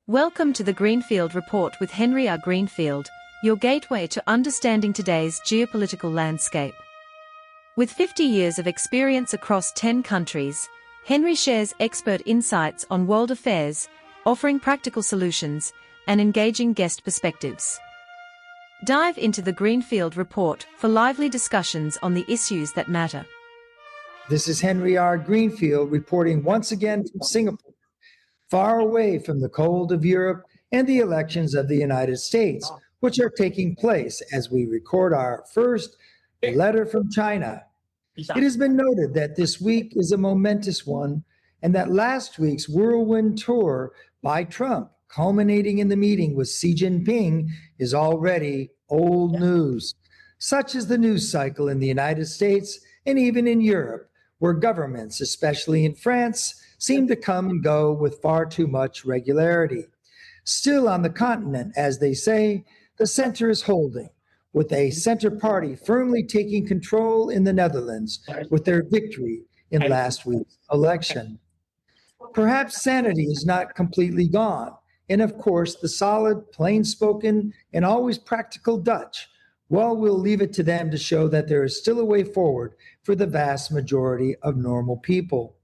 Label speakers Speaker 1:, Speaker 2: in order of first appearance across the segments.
Speaker 1: Welcome to the Greenfield Report with Henry R. Greenfield, your gateway to understanding today's geopolitical landscape. With 50 years of experience across 10 countries, Henry shares expert insights on world affairs, offering practical solutions and engaging guest perspectives. Dive into the Greenfield Report for lively discussions on the issues that matter.
Speaker 2: This is Henry R. Greenfield reporting once again from Singapore, far away from the cold of Europe and the elections of the United States, which are taking place as we record our first letter from China. It has been noted that this week is a momentous one, and that last week's whirlwind tour by Trump, culminating in the meeting with Xi Jinping, is already old news. Such is the news cycle in the United States and even in Europe, where governments, especially in France, seem to come and go with far too much regularity. Still on the continent, as they say, the center is holding, with a center party firmly taking control in the Netherlands with their victory in last week's election. Perhaps sanity is not completely gone, and of course, the solid, plain-spoken, and always practical Dutch, well, we'll leave it to them to show that there is still a way forward for the vast majority of normal people.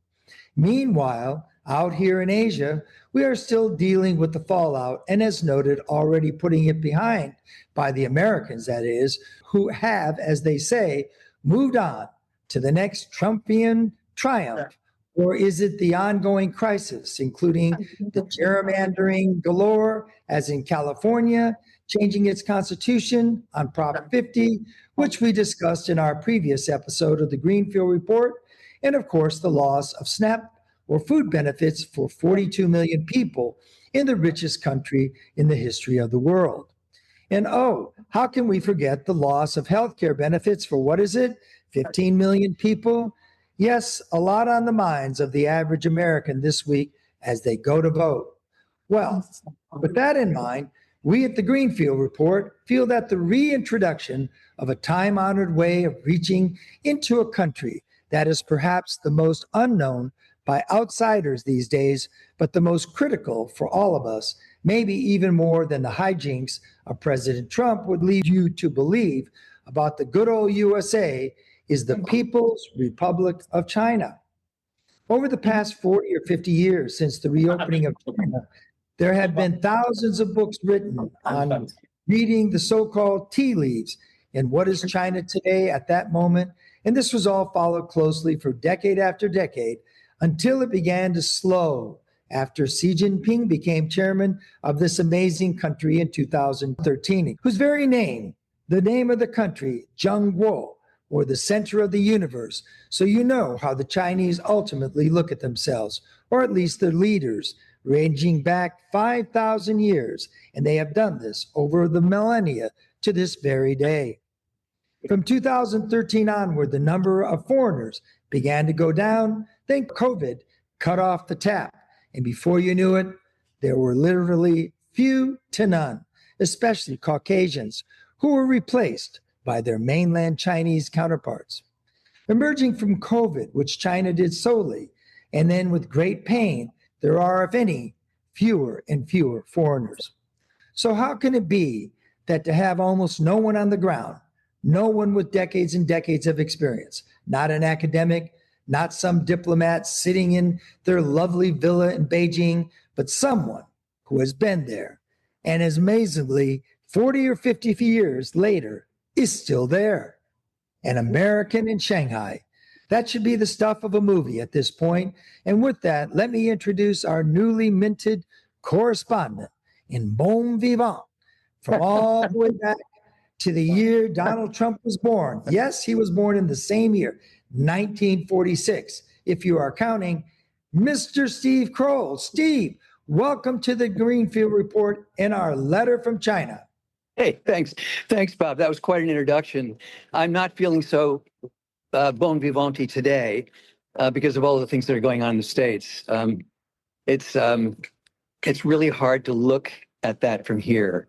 Speaker 2: Meanwhile, out here in Asia, we are still dealing with the fallout and, as noted, already putting it behind by the Americans, that is, who have, as they say, moved on to the next Trumpian triumph. Or is it the ongoing crisis, including the gerrymandering galore, as in California, changing its constitution on Prop 50, which we discussed in our previous episode of the Greenfield Report, and of course the loss of SNAP or food benefits for 42 million people in the richest country in the history of the world. And oh, how can we forget the loss of healthcare benefits for, what is it, 15 million people? Yes, a lot on the minds of the average American this week as they go to vote. Well, with that in mind, we at the Greenfield Report feel that the reintroduction of a time-honored way of reaching into a country that is perhaps the most unknown by outsiders these days, but the most critical for all of us, maybe even more than the hijinks of President Trump would lead you to believe about the good old USA, is the People's Republic of China. Over the past 40 or 50 years since the reopening of China, there have been thousands of books written on reading the so-called tea leaves and what is China today at that moment. And this was all followed closely for decade after decade until it began to slow after Xi Jinping became chairman of this amazing country in 2013, whose very name, the name of the country, Zhengguo, or the center of the universe. So you know how the Chinese ultimately look at themselves, or at least their leaders, ranging back 5,000 years. And they have done this over the millennia to this very day. From 2013 onward, the number of foreigners began to go down. Then COVID cut off the tap. And before you knew it, there were literally few to none, especially Caucasians, who were replaced by their mainland Chinese counterparts. Emerging from COVID, which China did solely, and then with great pain, there are, if any, fewer and fewer foreigners. So how can it be that to have almost no one on the ground, no one with decades and decades of experience, not an academic, not some diplomat sitting in their lovely villa in Beijing, but someone who has been there and is amazingly 40 or 50 years later is still there. An American in Shanghai. That should be the stuff of a movie at this point. And with that, let me introduce our newly minted correspondent in bon vivant from all the way back to the year Donald Trump was born. Yes, he was born in the same year, 1946, if you are counting, Mr. Steve Croll. Steve, welcome to the Greenfield Report and our letter from China.
Speaker 3: Hey, thanks. Thanks, Bob. That was quite an introduction. I'm not feeling so bon vivant today because of all the things that are going on in the States. It's really hard to look at that from here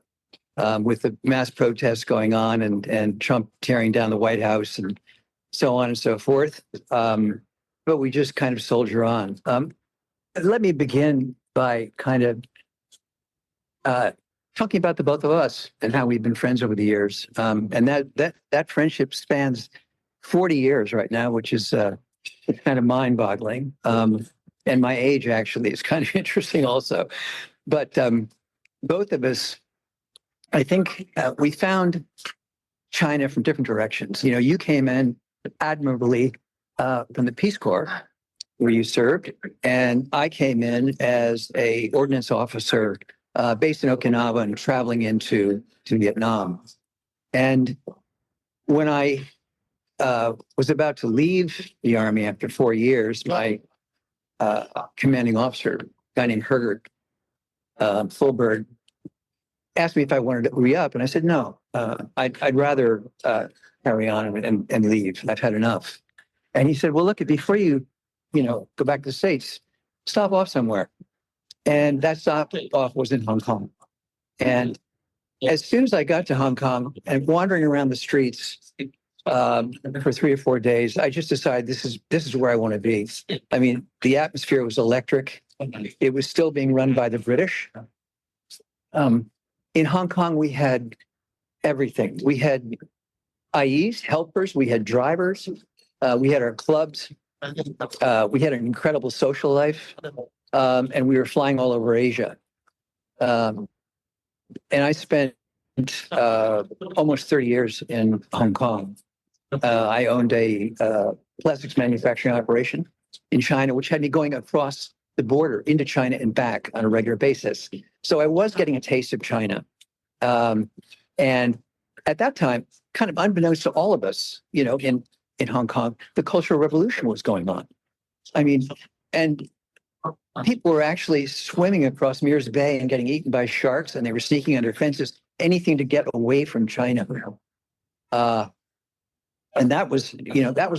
Speaker 3: with the mass protests going on and Trump tearing down the White House and so on and so forth. But we just kind of soldier on. Let me begin by kind of talking about the both of us and how we've been friends over the years. And that friendship spans 40 years right now, which is kind of mind-boggling. And my age actually is kind of interesting also. But both of us, I think we found China from different directions. You know, you came in admirably from the Peace Corps, where you served, and I came in as a ordnance officer based in Okinawa and traveling to Vietnam. And when I was about to leave the Army after 4 years, my commanding officer, a guy named Hergert Fulberg, asked me if I wanted to re-up, and I said no. I'd rather carry on and leave. I've had enough. And he said, "Well, look, before you go back to the States, stop off somewhere." And that stop off was in Hong Kong. And as soon as I got to Hong Kong and wandering around the streets for 3 or 4 days, I just decided this is where I want to be. I mean, the atmosphere was electric. It was still being run by the British. In Hong Kong, we had everything. We had IEs, helpers, we had drivers, we had our clubs, we had an incredible social life, and we were flying all over Asia. And I spent almost 30 years in Hong Kong. I owned a plastics manufacturing operation in China, which had me going across the border into China and back on a regular basis. So I was getting a taste of China. And at that time, kind of unbeknownst to all of us, in Hong Kong, the Cultural Revolution was going on. I mean, and people were actually swimming across Mears Bay and getting eaten by sharks, and they were sneaking under fences, anything to get away from China. And that was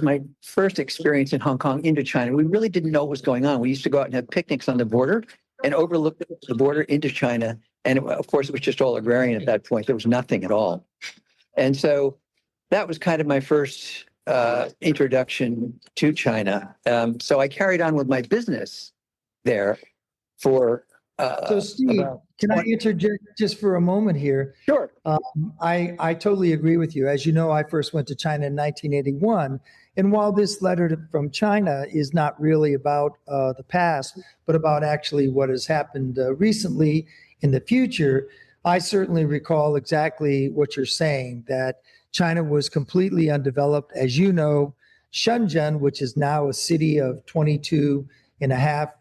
Speaker 3: my first experience in Hong Kong into China. We really didn't know what was going on. We used to go out and have picnics on the border and overlook the border into China. And of course, it was just all agrarian at that point. There was nothing at all. And so that was kind of my first introduction to China. So I carried on with my business there for.
Speaker 2: So Steve, can I interject just for a moment here?
Speaker 3: Sure.
Speaker 2: I totally agree with you. As you know, I first went to China in 1981. And while this letter from China is not really about the past, but about actually what has happened recently in the future, I certainly recall exactly what you're saying, that China was completely undeveloped. As you know, Shenzhen, which is now a city of 22.5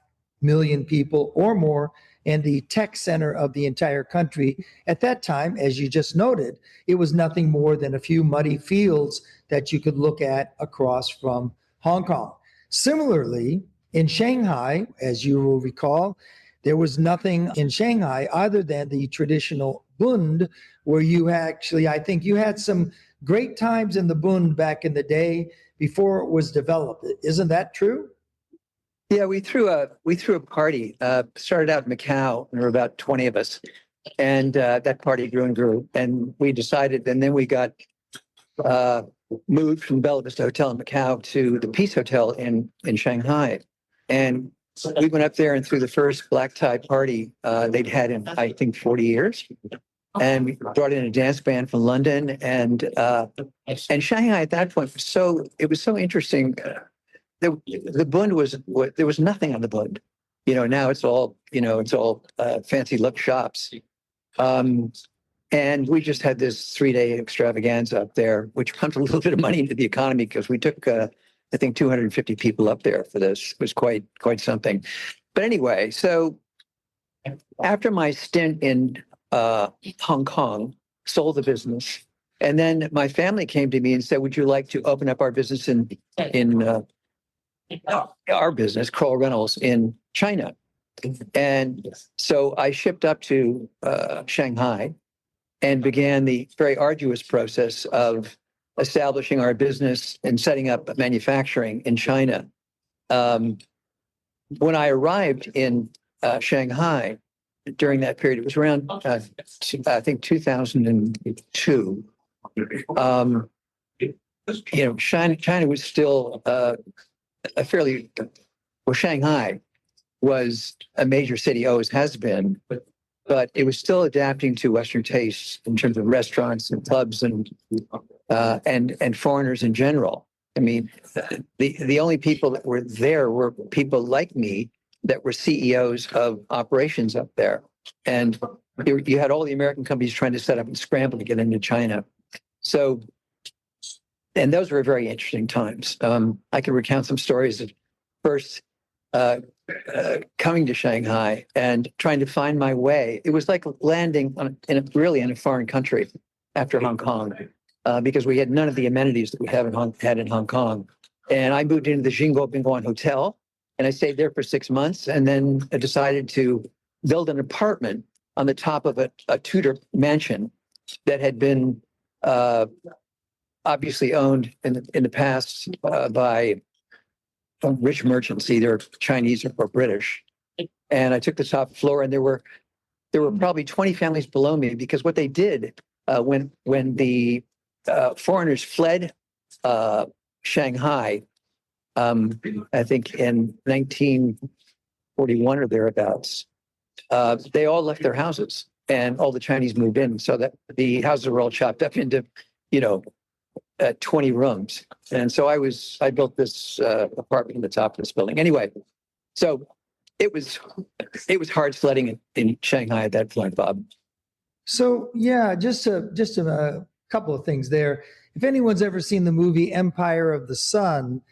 Speaker 2: million people or more, and the tech center of the entire country. At that time, as you just noted, it was nothing more than a few muddy fields that you could look at across from Hong Kong. Similarly, in Shanghai, as you will recall, there was nothing in Shanghai other than the traditional Bund, where you actually, I think you had some great times in the Bund back in the day before it was developed. Isn't that true?
Speaker 3: Yeah, we threw a party. Started out in Macau, and there were about 20 of us, and that party grew and grew. And we decided, and then we got moved from the Bella Vista Hotel in Macau to the Peace Hotel in Shanghai, and we went up there and threw the first black tie party they'd had in, I think, 40 years. And we brought in a dance band from London, and Shanghai at that point was so interesting. The Bund there was nothing on the Bund. Now it's all fancy look shops. And we just had this 3-day extravaganza up there, which pumped a little bit of money into the economy because we took, I think, 250 people up there for this. It was quite something. But anyway, so after my stint in Hong Kong, sold the business, and then my family came to me and said, "Would you like to open up our business in our business, Croll Rentals, in China?" And so I shipped up to Shanghai and began the very arduous process of establishing our business and setting up manufacturing in China. When I arrived in Shanghai during that period, it was around, I think, 2002. China was still Shanghai was a major city, always has been, but it was still adapting to Western tastes in terms of restaurants and clubs and foreigners in general. I mean, the only people that were there were people like me that were CEOs of operations up there. And you had all the American companies trying to set up and scramble to get into China. So, and those were very interesting times. I could recount some stories of first coming to Shanghai and trying to find my way. It was like landing really in a foreign country after Hong Kong, because we had none of the amenities that we had in Hong Kong. And I moved into the Jingo Bingguan Hotel, and I stayed there for 6 months, and then I decided to build an apartment on the top of a Tudor mansion that had been obviously owned in the past by rich merchants, either Chinese or British. And I took the top floor, and there were probably 20 families below me, because what they did when the foreigners fled Shanghai, I think in 1941 or thereabouts, they all left their houses, and all the Chinese moved in, so that the houses were all chopped up into, 20 rooms. And so I built this apartment in the top of this building. Anyway, so it was hard sledding in Shanghai at that point, Bob.
Speaker 2: So yeah, just a couple of things there. If anyone's ever seen the movie Empire of the Sun,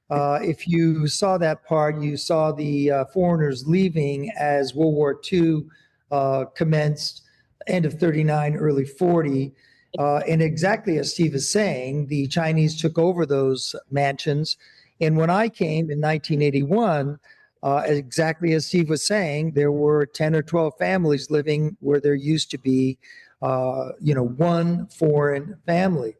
Speaker 2: if you saw that part, you saw the foreigners leaving as World War II commenced, end of 39, early 40. And exactly as Steve is saying, the Chinese took over those mansions. And when I came in 1981, exactly as Steve was saying, there were 10 or 12 families living where there used to be, one foreign family.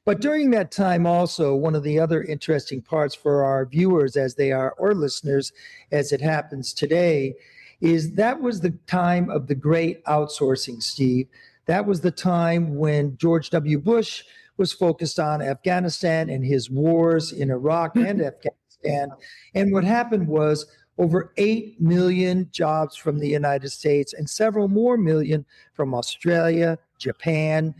Speaker 2: But during that time also, one of the other interesting parts for our viewers, as they are, or listeners, as it happens today, is that was the time of the great outsourcing, Steve. That was the time when George W. Bush was focused on Afghanistan and his wars in Iraq and Afghanistan. And what happened was over 8 million jobs from the United States and several more million from Australia, Japan,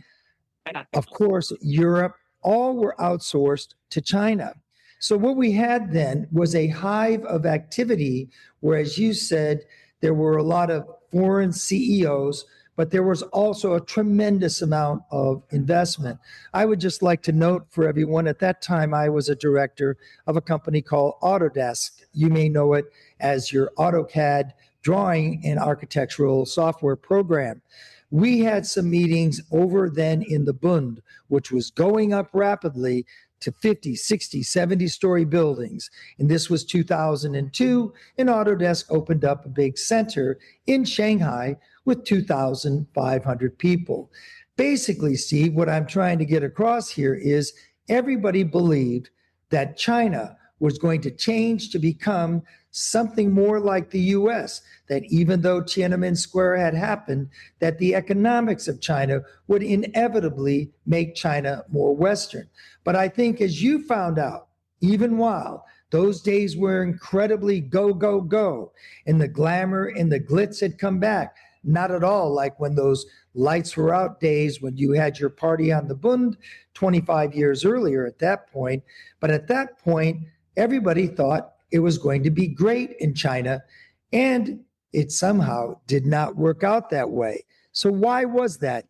Speaker 2: of course, Europe, all were outsourced to China. So what we had then was a hive of activity where, as you said, there were a lot of foreign CEOs, but there was also a tremendous amount of investment. I would just like to note for everyone, at that time, I was a director of a company called Autodesk. You may know it as your AutoCAD drawing and architectural software program. We had some meetings over then in the Bund, which was going up rapidly to 50, 60, 70-story buildings. And this was 2002, and Autodesk opened up a big center in Shanghai with 2,500 people. Basically, Steve, what I'm trying to get across here is everybody believed that China was going to change to become something more like the US, that even though Tiananmen Square had happened, that the economics of China would inevitably make China more Western. But I think, as you found out, even while those days were incredibly go, go, go, and the glamour and the glitz had come back, not at all like when those lights were out days when you had your party on the Bund 25 years earlier at that point. But at that point, everybody thought it was going to be great in China, and it somehow did not work out that way. So why was that?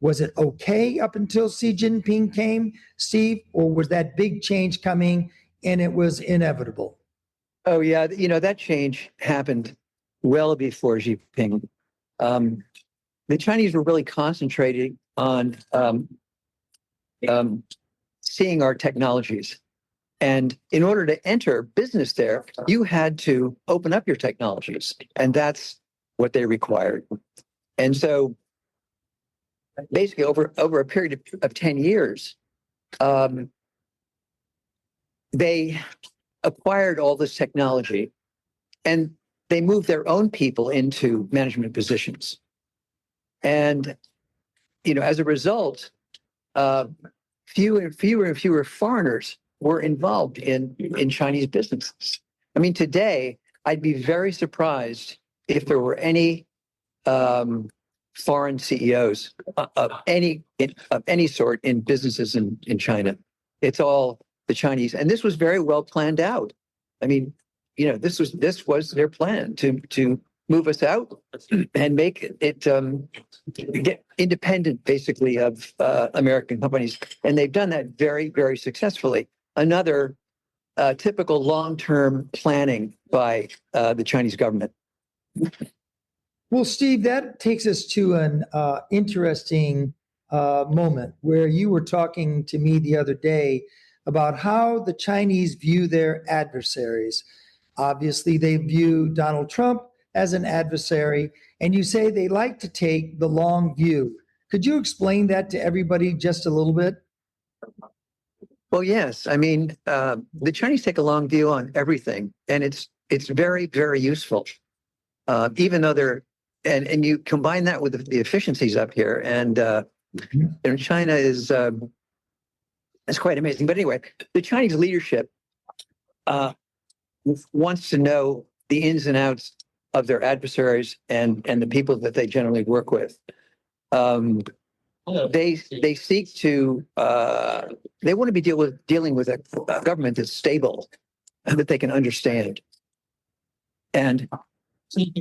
Speaker 2: Was it okay up until Xi Jinping came, Steve, or was that big change coming and it was inevitable?
Speaker 3: Oh yeah, that change happened well before Xi Jinping. The Chinese were really concentrating on seeing our technologies. And in order to enter business there, you had to open up your technologies. And that's what they required. And so basically over a period of 10 years, they acquired all this technology and they moved their own people into management positions. And, as a result, fewer and fewer foreigners were involved in Chinese businesses. I mean, today, I'd be very surprised if there were any foreign CEOs of any sort in businesses in China. It's all the Chinese, and this was very well planned out. I mean, this was their plan to move us out and make it get independent, basically, of American companies, and they've done that very, very successfully. Another typical long-term planning by the Chinese government.
Speaker 2: Well, Steve, that takes us to an interesting moment where you were talking to me the other day about how the Chinese view their adversaries. Obviously, they view Donald Trump as an adversary, and you say they like to take the long view. Could you explain that to everybody just a little bit?
Speaker 3: Well, yes. I mean, the Chinese take a long view on everything, and it's very, very useful. Even though they're and you combine that with the efficiencies up here, and China is quite amazing. But anyway, the Chinese leadership wants to know the ins and outs of their adversaries and the people that they generally work with. They seek to they want to be dealing with a government that's stable and that they can understand. And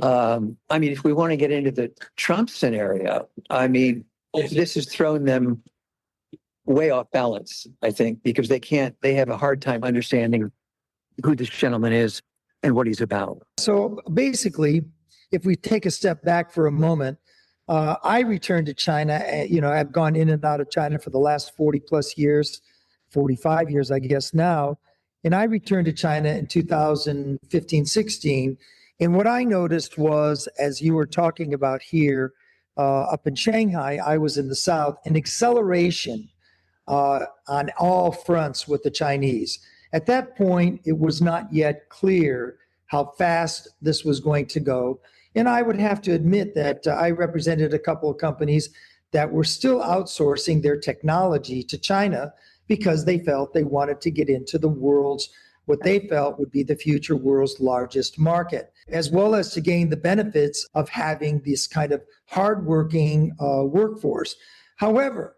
Speaker 3: I mean, if we want to get into the Trump scenario, I mean, this has thrown them way off balance, I think, because they have a hard time understanding who this gentleman is and what he's about.
Speaker 2: So basically, if we take a step back for a moment, I returned to China. I've gone in and out of China for the last 40 plus years, 45 years, I guess now. And I returned to China in 2015, 16. And what I noticed was, as you were talking about here, up in Shanghai, I was in the south, an acceleration on all fronts with the Chinese. At that point, it was not yet clear how fast this was going to go. And I would have to admit that I represented a couple of companies that were still outsourcing their technology to China because they felt they wanted to get into the world's, what they felt would be the future world's largest market, as well as to gain the benefits of having this kind of hardworking workforce. However,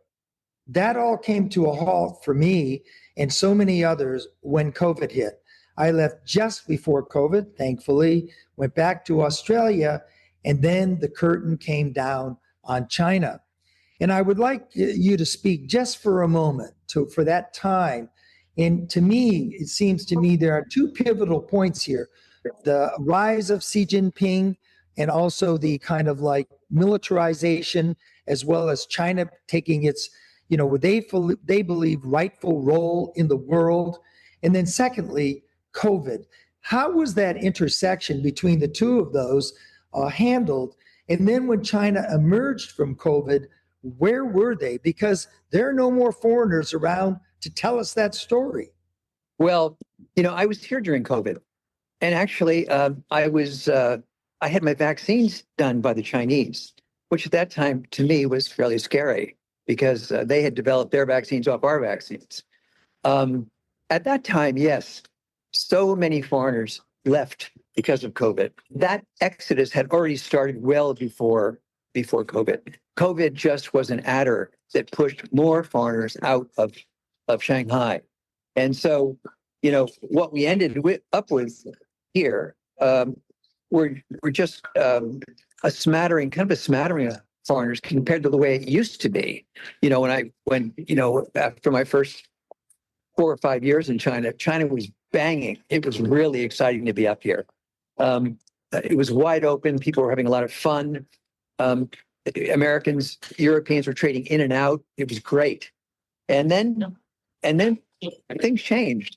Speaker 2: that all came to a halt for me and so many others when COVID hit. I left just before COVID, thankfully, went back to Australia, and then the curtain came down on China. And I would like you to speak just for a moment for that time. And to me, it seems to me there are two pivotal points here. The rise of Xi Jinping and also the kind of like militarization, as well as China taking its, what they believe rightful role in the world. And then secondly, COVID. How was that intersection between the two of those handled? And then when China emerged from COVID, where were they? Because there are no more foreigners around to tell us that story.
Speaker 3: Well, I was here during COVID, and actually, I had my vaccines done by the Chinese, which at that time to me was fairly scary because they had developed their vaccines off our vaccines. At that time, yes, so many foreigners left because of COVID. That exodus had already started well before COVID. COVID just was an adder that pushed more foreigners out of Shanghai. And so, what we ended up with here were just a smattering of foreigners compared to the way it used to be. When after my first 4 or 5 years in China, China was banging. It was really exciting to be up here. It was wide open. People were having a lot of fun. Americans, Europeans were trading in and out. It was great. And then things changed.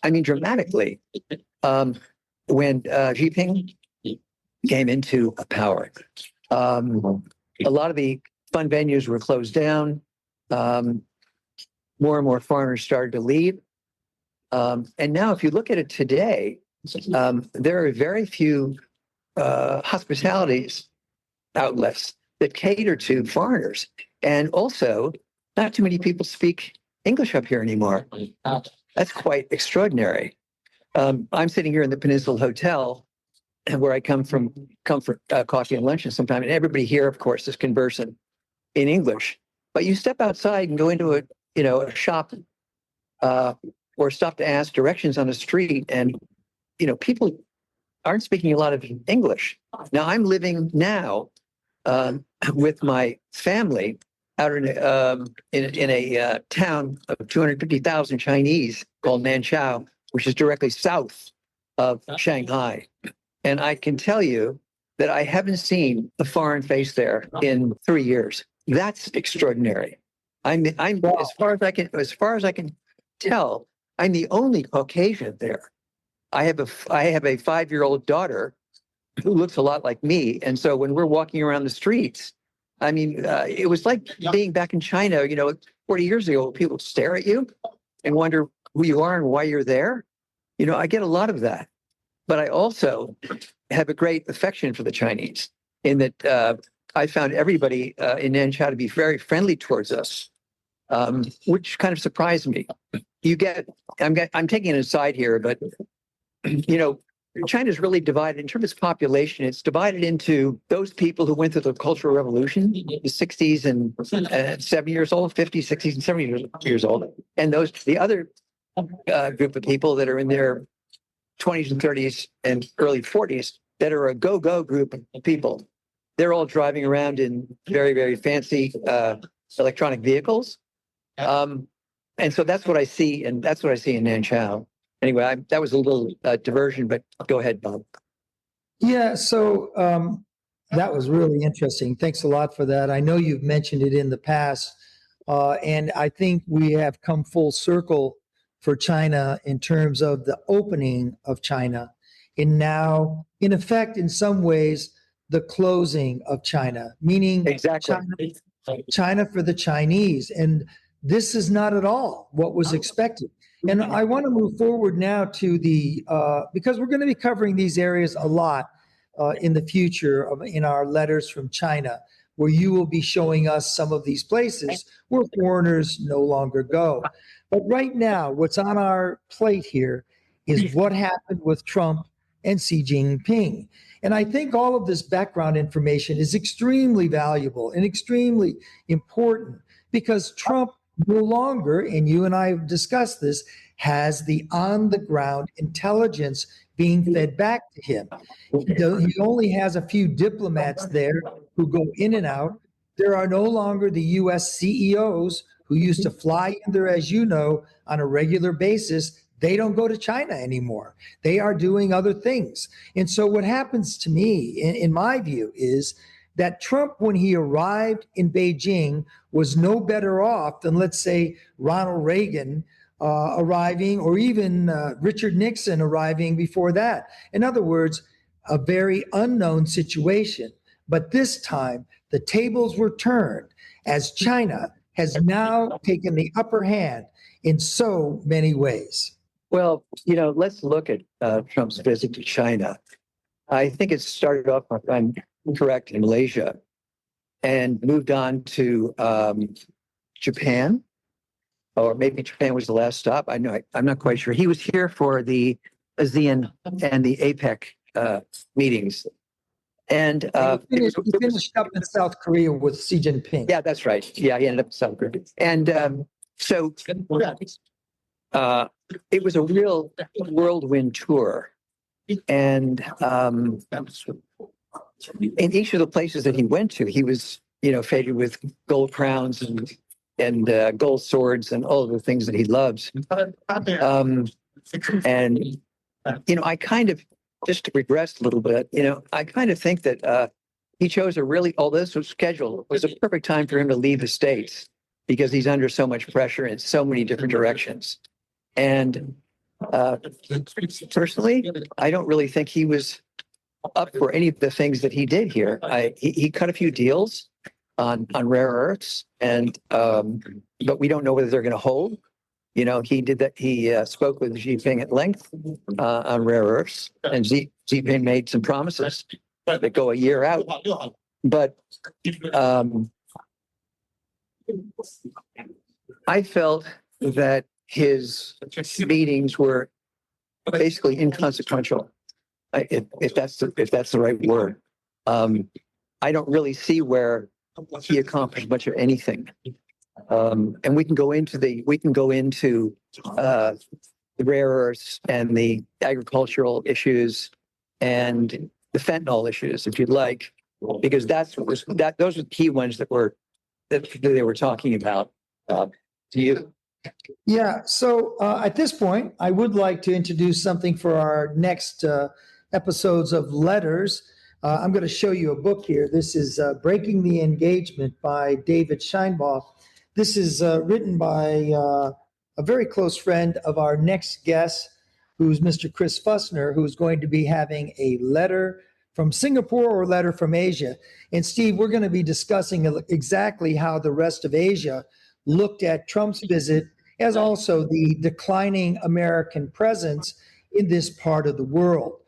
Speaker 3: I mean, dramatically. When Xi Jinping came into power, a lot of the fun venues were closed down. More and more foreigners started to leave. And now, if you look at it today, there are very few hospitality outlets that cater to foreigners. And also, not too many people speak English up here anymore. That's quite extraordinary. I'm sitting here in the Peninsula Hotel, where I come for coffee and lunch and sometime, and everybody here, of course, is conversing in English. But you step outside and go into a shop or stop to ask directions on the street, and people aren't speaking a lot of English. Now I'm living now with my family out in a town of 250,000 Chinese called Nanchao, which is directly south of Shanghai. And I can tell you that I haven't seen a foreign face there in 3 years. That's extraordinary. I'm as far as I can tell, I'm the only Caucasian there. I have a 5-year-old daughter who looks a lot like me, and so when we're walking around the streets, I mean, it was like being back in China, 40 years ago. People stare at you and wonder who you are and why you're there. I get a lot of that, but I also have a great affection for the Chinese in that I found everybody in Nanchao to be very friendly towards us, which kind of surprised me. I'm taking an aside here, but China's really divided in terms of its population. It's divided into those people who went through the Cultural Revolution, the 60s and 70 years old, 50s, 60s, and 70 years old, and the other group of people that are in their 20s and 30s and early 40s that are a go-go group of people. They're all driving around in very, very fancy electronic vehicles. And so that's what I see, and that's what I see in Nanchao. Anyway, that was a little diversion, but go ahead, Bob.
Speaker 2: Yeah, so that was really interesting. Thanks a lot for that. I know you've mentioned it in the past, and I think we have come full circle for China in terms of the opening of China, and now, in effect, in some ways, the closing of China, meaning
Speaker 3: Exactly.
Speaker 2: China for the Chinese. And this is not at all what was expected. And I want to move forward now to because we're going to be covering these areas a lot in the future in our letters from China, where you will be showing us some of these places where foreigners no longer go. But right now, what's on our plate here is what happened with Trump and Xi Jinping. And I think all of this background information is extremely valuable and extremely important because Trump no longer, and you and I have discussed this, has the on-the-ground intelligence being fed back to him. He only has a few diplomats there who go in and out. There are no longer the U.S. CEOs who used to fly in there, as you know, on a regular basis. They don't go to China anymore. They are doing other things. And so what happens to me, in my view, is that Trump, when he arrived in Beijing, was no better off than, let's say, Ronald Reagan arriving, or even Richard Nixon arriving before that. In other words, a very unknown situation. But this time, the tables were turned as China has now taken the upper hand in so many ways.
Speaker 3: Well, let's look at Trump's visit to China. I think it started off, if I'm correct, in Malaysia and moved on to Japan, or maybe Japan was the last stop. I'm not quite sure. He was here for the ASEAN and the APEC meetings. And
Speaker 2: he finished up in South Korea with Xi Jinping.
Speaker 3: Yeah, that's right. Yeah, he ended up in South Korea. And so it was a real whirlwind tour. And in each of the places that he went to, he was, faded with gold crowns and gold swords and all of the things that he loves. I kind of, just to regress a little bit, I kind of think that he chose although this was scheduled, it was a perfect time for him to leave the States because he's under so much pressure in so many different directions. And personally, I don't really think he was up for any of the things that he did here. He cut a few deals on rare earths, but we don't know whether they're going to hold. He did that. He spoke with Xi Jinping at length on rare earths, and Xi Jinping made some promises that go a year out. But I felt that his meetings were basically inconsequential. if that's the right word. I don't really see where he accomplished much of anything. And we can go into the rare earths and the agricultural issues and the fentanyl issues, if you'd like, because those are the key ones that they were talking about. Do you?
Speaker 2: Yeah, so at this point, I would like to introduce something for our next episodes of Letters. I'm going to show you a book here. This is Breaking the Engagement by David Scheinbaugh. This is written by a very close friend of our next guest, who's Mr. Chris Fussner, who's going to be having a letter from Singapore or letter from Asia. And Steve, we're going to be discussing exactly how the rest of Asia looked at Trump's visit, as also the declining American presence in this part of the world.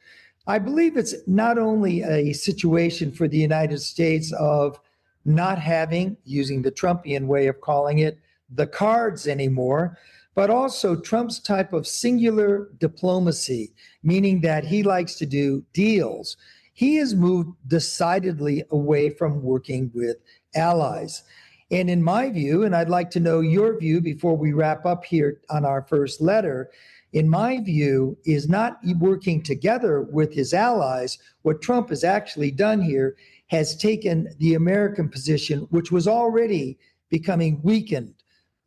Speaker 2: I believe it's not only a situation for the United States of not having, using the Trumpian way of calling it, the cards anymore, but also Trump's type of singular diplomacy, meaning that he likes to do deals. He has moved decidedly away from working with allies. And in my view, and I'd like to know your view before we wrap up here on our first letter, in my view, is not working together with his allies. What Trump has actually done here has taken the American position, which was already becoming weakened.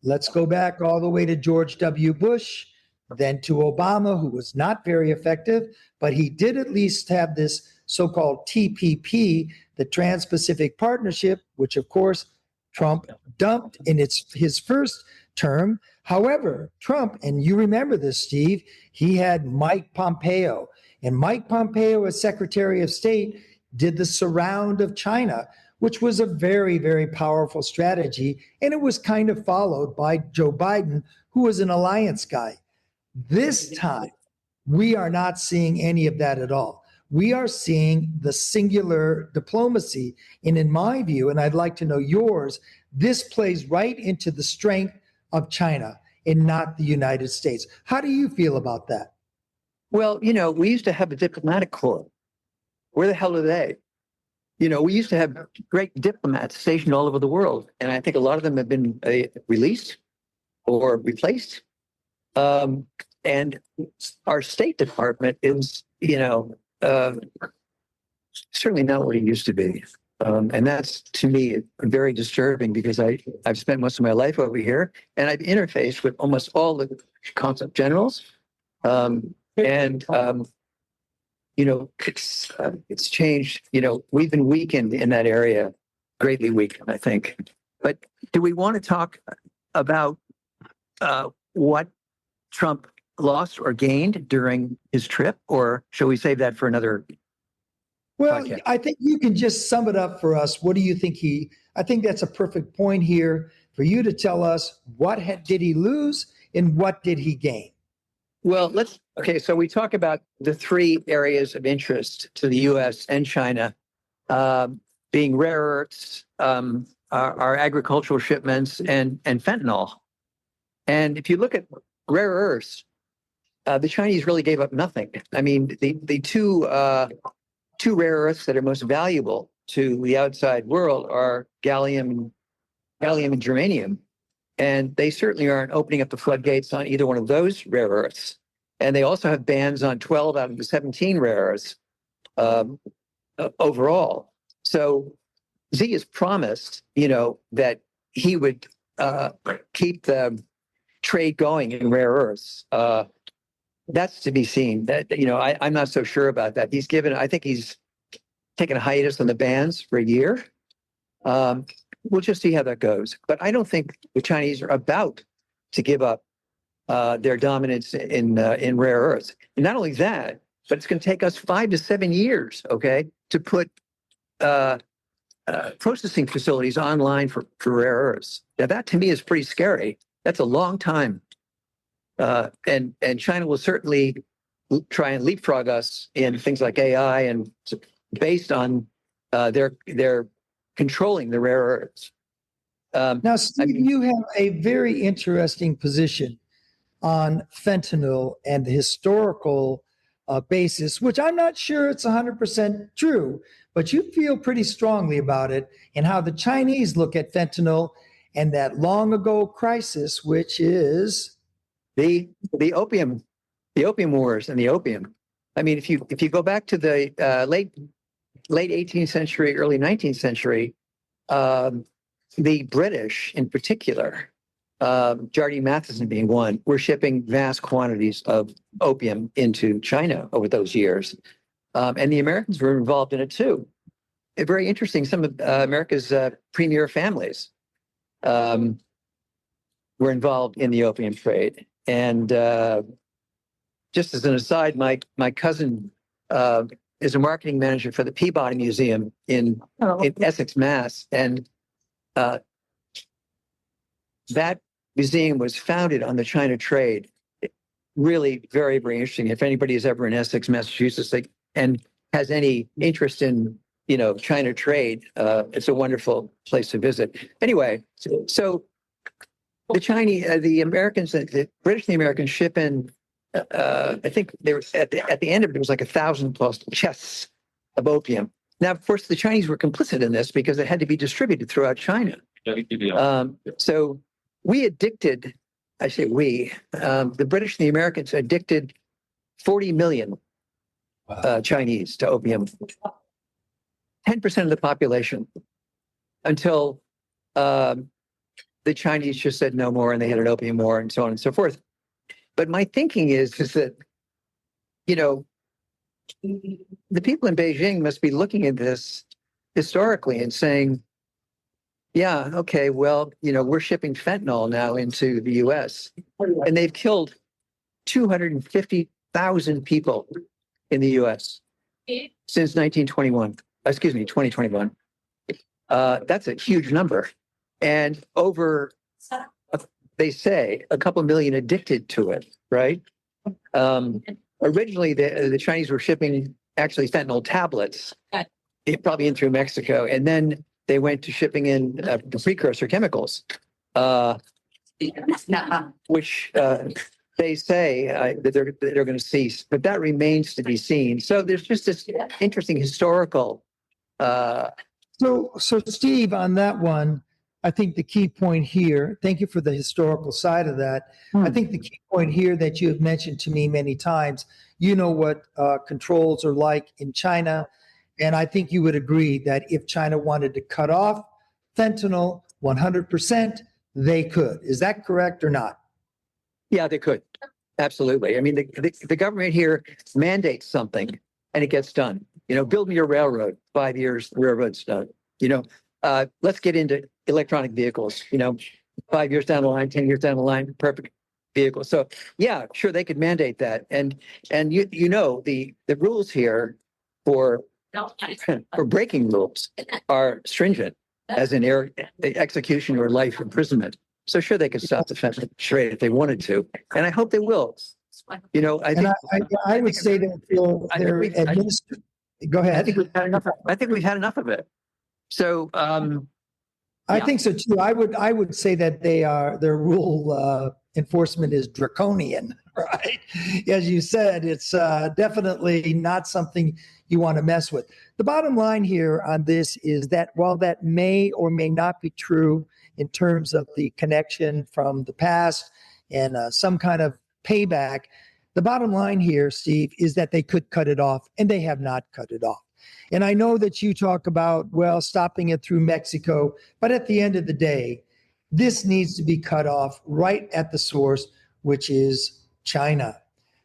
Speaker 2: Let's go back all the way to George W. Bush, then to Obama, who was not very effective, but he did at least have this so-called TPP, the Trans-Pacific Partnership, which of course Trump dumped in his first term. However, Trump, and you remember this, Steve, he had Mike Pompeo. And Mike Pompeo, as Secretary of State, did the surround of China, which was a very, very powerful strategy. And it was kind of followed by Joe Biden, who was an alliance guy. This time, we are not seeing any of that at all. We are seeing the singular diplomacy. And in my view, and I'd like to know yours, this plays right into the strength of China and not the United States. How do you feel about that?
Speaker 3: Well, we used to have a diplomatic corps. Where the hell are they? We used to have great diplomats stationed all over the world, and I think a lot of them have been released or replaced. And our State Department is, certainly not what it used to be. And that's, to me, very disturbing because I've spent most of my life over here, and I've interfaced with almost all the consul generals. It's changed. We've been weakened in that area, greatly weakened, I think. But do we want to talk about what Trump lost or gained during his trip, or shall we save that for another?
Speaker 2: Well,
Speaker 3: podcast?
Speaker 2: I think you can just sum it up for us. What do you think I think that's a perfect point here for you to tell us what did he lose and what did he gain?
Speaker 3: Well, so we talk about the three areas of interest to the U.S. and China, being rare earths, our agricultural shipments, and fentanyl. And if you look at rare earths, the Chinese really gave up nothing. I mean, the two rare earths that are most valuable to the outside world are gallium and germanium. And they certainly aren't opening up the floodgates on either one of those rare earths. And they also have bans on 12 out of the 17 rare earths overall. So Xi has promised, that he would keep the trade going in rare earths. That's to be seen. That I'm not so sure about that. I think he's taken a hiatus on the bans for a year. We'll just see how that goes. But I don't think the Chinese are about to give up their dominance in rare earths. And not only that, but it's going to take us 5 to 7 years, okay, to put processing facilities online for rare earths. Now that to me is pretty scary. That's a long time. And China will certainly try and leapfrog us in things like AI, and based on their controlling the rare earths.
Speaker 2: Now, Steve, you have a very interesting position on fentanyl and the historical basis, which I'm not sure it's 100% true, but you feel pretty strongly about it and how the Chinese look at fentanyl and that long ago crisis, which is
Speaker 3: the opium wars and the opium. I mean, if you go back to the late 18th century, early 19th century, the British in particular, Jardine Matheson being one, were shipping vast quantities of opium into China over those years. And the Americans were involved in it too. Very interesting. Some of America's premier families were involved in the opium trade. And just as an aside, my cousin is a marketing manager for the Peabody Museum in Essex, Mass. And that museum was founded on the China trade. Really very, very interesting. If anybody is ever in Essex, Massachusetts, and has any interest in, China trade, it's a wonderful place to visit. Anyway, so the Chinese, the Americans, the British and the Americans ship in, I think there was at the end of it, it was like 1,000 plus chests of opium. Now, of course, the Chinese were complicit in this because it had to be distributed throughout China. So we addicted, I say we, the British and the Americans addicted 40 million Chinese to opium, 10% of the population, until the Chinese just said no more and they had an opium war and so on and so forth. But my thinking is that, the people in Beijing must be looking at this historically and saying, yeah, okay, well, we're shipping fentanyl now into the US, and they've killed 250,000 people in the US since 2021. That's a huge number. And over, they say, a couple million addicted to it, right? Originally, the Chinese were shipping actually fentanyl tablets, probably in through Mexico, and then they went to shipping in the precursor chemicals, which they say that they're going to cease, but that remains to be seen. So there's just this interesting historical.
Speaker 2: So Steve, on that one, I think the key point here, thank you for the historical side of that. I think the key point here that you have mentioned to me many times, what controls are like in China. And I think you would agree that if China wanted to cut off fentanyl 100%, they could. Is that correct or not?
Speaker 3: Yeah, they could. Absolutely. I mean, the government here mandates something and it gets done. Build me a railroad, 5 years, the railroad's done. Let's get into electronic vehicles, 5 years down the line, 10 years down the line, perfect vehicle. So yeah, sure, they could mandate that. And the rules here for breaking rules are stringent, as in execution or life imprisonment. So sure, they could stop the fentanyl trade if they wanted to, and I hope they will. I think
Speaker 2: I would say that they're administered. Go ahead.
Speaker 3: I think we've had enough. I think we've had enough of it. So
Speaker 2: I think so too. I would say that their rule enforcement is draconian, right? As you said, it's definitely not something you want to mess with. The bottom line here on this is that while that may or may not be true in terms of the connection from the past and some kind of payback, the bottom line here, Steve, is that they could cut it off, and they have not cut it off. And I know that you talk about, stopping it through Mexico, but at the end of the day, this needs to be cut off right at the source, which is China.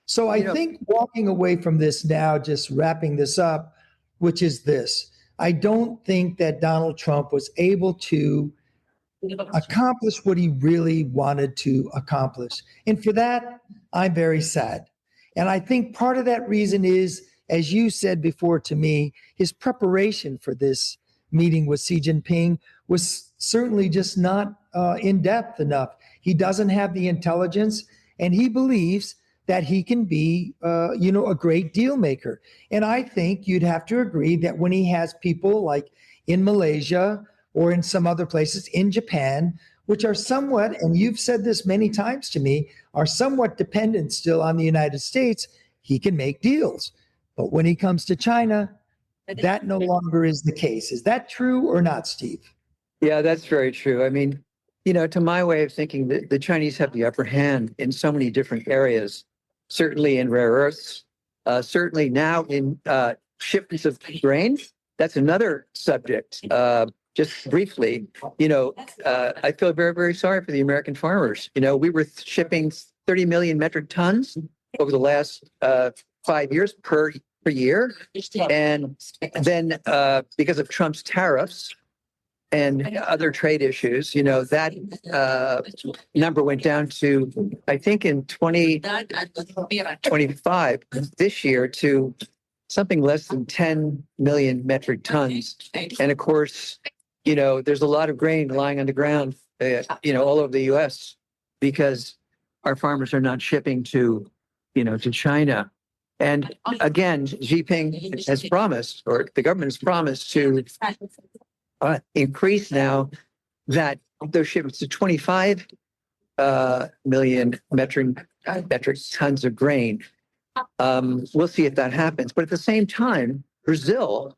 Speaker 2: So I think walking away from this now, just wrapping this up, which is this, I don't think that Donald Trump was able to accomplish what he really wanted to accomplish. And for that, I'm very sad. And I think part of that reason is, as you said before to me, his preparation for this meeting with Xi Jinping was certainly just not in depth enough. He doesn't have the intelligence, and he believes that he can be, a great deal maker. And I think you'd have to agree that when he has people like in Malaysia or in some other places, in Japan, which are somewhat, and you've said this many times to me, are somewhat dependent still on the United States, he can make deals. But when he comes to China, that no longer is the case. Is that true or not, Steve?
Speaker 3: Yeah, that's very true. I mean, to my way of thinking, the Chinese have the upper hand in so many different areas, certainly in rare earths, certainly now in shipments of grain. That's another subject. Just briefly, I feel very, very sorry for the American farmers. We were shipping 30 million metric tons over the last 5 years per year. And then because of Trump's tariffs and other trade issues, that number went down to, I think in 2025, this year, to something less than 10 million metric tons. And of course, there's a lot of grain lying on the ground, all over the U.S. because our farmers are not shipping to China. And again, Xi Jinping has promised, or the government has promised, to increase now that those shipments to 25 million metric tons of grain. We'll see if that happens. But at the same time, Brazil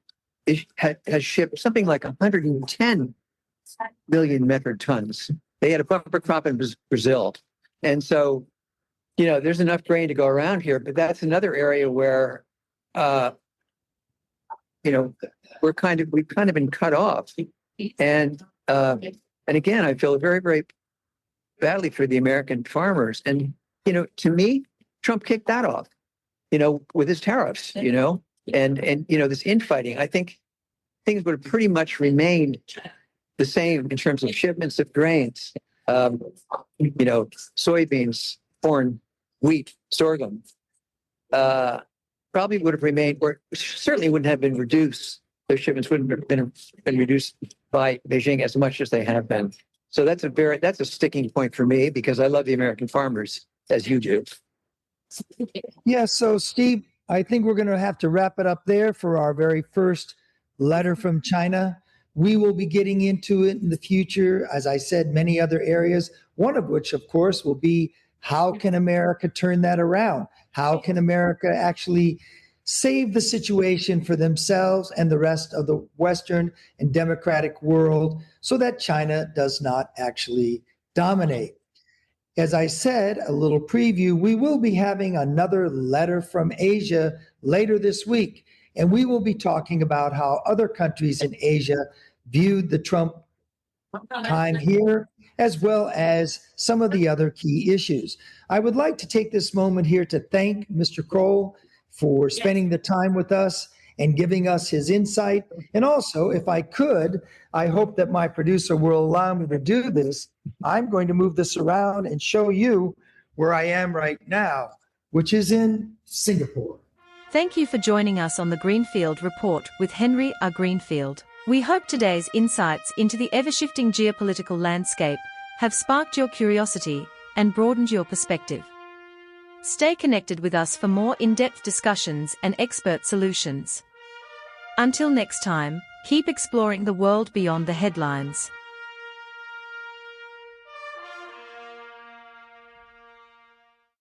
Speaker 3: has shipped something like 110 million metric tons. They had a bumper crop in Brazil. And so, there's enough grain to go around here, but that's another area where, we've kind of been cut off. And again, I feel very, very badly for the American farmers. And, to me, Trump kicked that off, with his tariffs, and this infighting. I think things would have pretty much remained the same in terms of shipments of grains, soybeans, corn, wheat, sorghum, probably would have remained, or certainly wouldn't have been reduced. Those shipments wouldn't have been reduced by Beijing as much as they have been. So that's a sticking point for me, because I love the American farmers, as you do.
Speaker 2: Yeah, so Steve, I think we're going to have to wrap it up there for our very first letter from China. We will be getting into it in the future, as I said, many other areas, one of which, of course, will be how can America turn that around? How can America actually save the situation for themselves and the rest of the Western and democratic world so that China does not actually dominate? As I said, a little preview, we will be having another letter from Asia later this week, and we will be talking about how other countries in Asia viewed the Trump time here, as well as some of the other key issues. I would like to take this moment here to thank Mr. Croll for spending the time with us and giving us his insight. And also, if I could, I hope that my producer will allow me to do this. I'm going to move this around and show you where I am right now, which is in Singapore.
Speaker 1: Thank you for joining us on the Greenfield Report with Henry R. Greenfield. We hope today's insights into the ever-shifting geopolitical landscape have sparked your curiosity and broadened your perspective. Stay connected with us for more in-depth discussions and expert solutions. Until next time, keep exploring the world beyond the headlines.